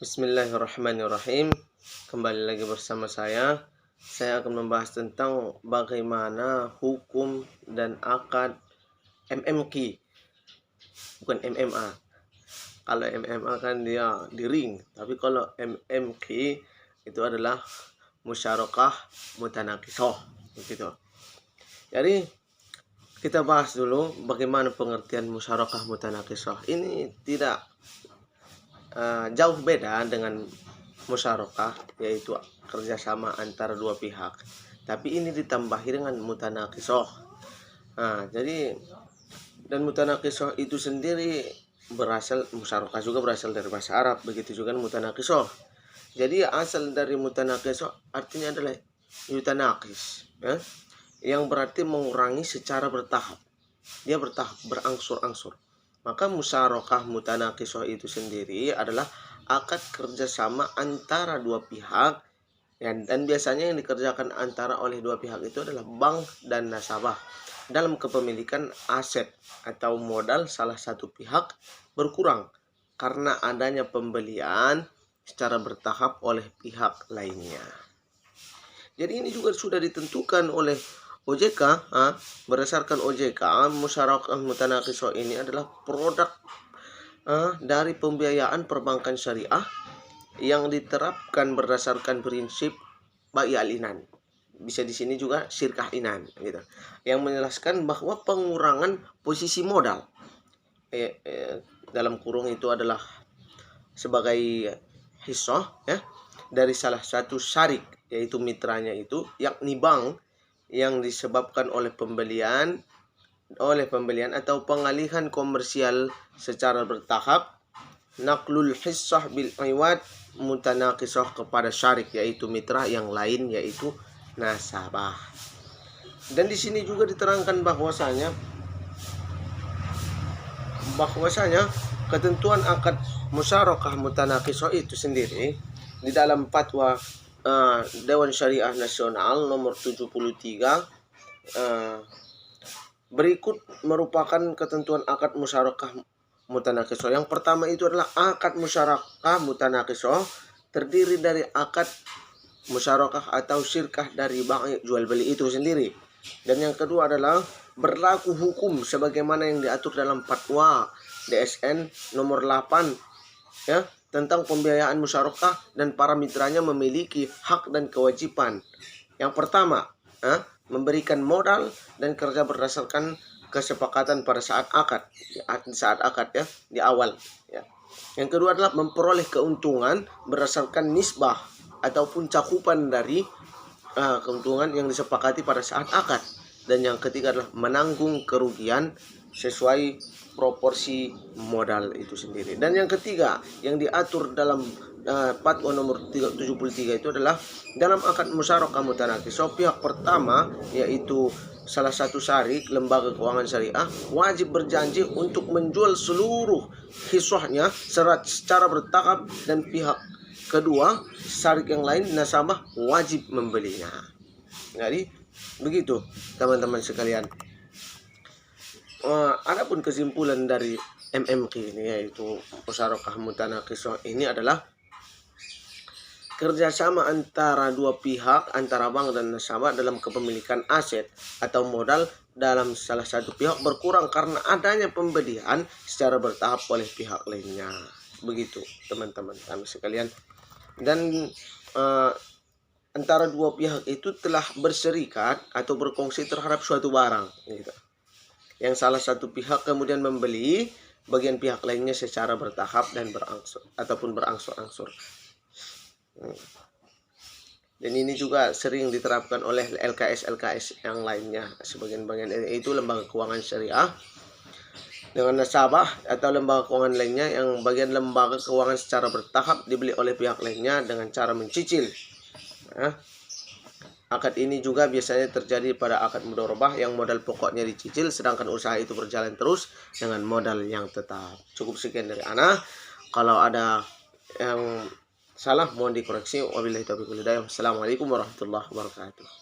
Bismillahirrahmanirrahim. Kembali lagi bersama saya. Saya akan membahas tentang bagaimana hukum dan akad MMQ, bukan MMA. Kalau MMA kan dia di ring, tapi kalau MMQ itu adalah musyarakah mutanakisah, begitu. Jadi kita bahas dulu bagaimana pengertian musyarakah mutanakisah. Ini tidak jauh beda dengan musyarakah, yaitu kerjasama antara dua pihak, tapi ini ditambahi dengan mutanakisah. Jadi dan mutanakisah itu sendiri berasal, musyarakah juga berasal dari bahasa Arab, begitu juga mutanakisah. Jadi asal dari mutanakisah artinya adalah yutanakis, yang berarti mengurangi secara bertahap. Dia bertahap, berangsur-angsur. Maka musyarakah mutanakisah itu sendiri adalah akad kerjasama antara dua pihak, dan biasanya yang dikerjakan antara oleh dua pihak itu adalah bank dan nasabah dalam kepemilikan aset atau modal salah satu pihak berkurang karena adanya pembelian secara bertahap oleh pihak lainnya. Jadi ini juga sudah ditentukan oleh OJK. Berdasarkan OJK, musyarakah mutanakisah ini adalah produk dari pembiayaan perbankan syariah yang diterapkan berdasarkan prinsip bai al-inan. Bisa di sini juga syirkah inan, gitu. Yang menjelaskan bahwa pengurangan posisi modal dalam kurung itu adalah sebagai hissah dari salah satu syarik, yaitu mitranya itu, yakni bank, yang disebabkan oleh pembelian atau pengalihan komersial secara bertahap, naklul hissah bil iwad mutanakisah kepada syarik, yaitu mitra yang lain, yaitu nasabah. Dan di sini juga diterangkan bahwasanya ketentuan akad musyarakah mutanakisah itu sendiri di dalam fatwa Dewan Syariah Nasional nomor 73 berikut merupakan ketentuan akad musyarakah mutanakisah. Yang pertama itu adalah akad musyarakah mutanakisah terdiri dari akad musyarakah atau syirkah dari bank jual beli itu sendiri. Dan yang kedua adalah berlaku hukum sebagaimana yang diatur dalam fatwa DSN nomor 8 tentang pembiayaan musyarakah, dan para mitranya memiliki hak dan kewajiban. Yang pertama, memberikan modal dan kerja berdasarkan kesepakatan pada saat akad, di awal. Yang kedua adalah memperoleh keuntungan berdasarkan nisbah ataupun cakupan dari keuntungan yang disepakati pada saat akad. Dan yang ketiga adalah menanggung kerugian sesuai proporsi modal itu sendiri. Dan yang ketiga yang diatur dalam fatwa nomor 73 itu adalah dalam akad musyarakah mutanakisah, pihak pertama yaitu salah satu syarik lembaga keuangan syariah wajib berjanji untuk menjual seluruh hissahnya secara bertahap, dan pihak kedua syarik yang lain nasabah wajib membelinya. Jadi begitu teman-teman sekalian. Adapun kesimpulan dari MMQ ini, yaitu musyarakah mutanakisah ini adalah kerjasama antara dua pihak, antara bank dan nasabah dalam kepemilikan aset atau modal dalam salah satu pihak berkurang karena adanya pembelian secara bertahap oleh pihak lainnya. Begitu teman-teman kami sekalian. Dan antara dua pihak itu telah berserikat atau berkongsi terhadap suatu barang, gitu. Yang salah satu pihak kemudian membeli bagian pihak lainnya secara bertahap dan berangsur-angsur. Dan ini juga sering diterapkan oleh LKS yang lainnya, sebagian itu lembaga keuangan syariah dengan nasabah atau lembaga keuangan lainnya yang bagian lembaga keuangan secara bertahap dibeli oleh pihak lainnya dengan cara mencicil. Akad ini juga biasanya terjadi pada akad mudharabah yang modal pokoknya dicicil sedangkan usaha itu berjalan terus dengan modal yang tetap. Cukup sekian dari ana. Kalau ada yang salah mohon dikoreksi. Wabillahi taufiq wal hidayah. Wassalamualaikum warahmatullahi wabarakatuh.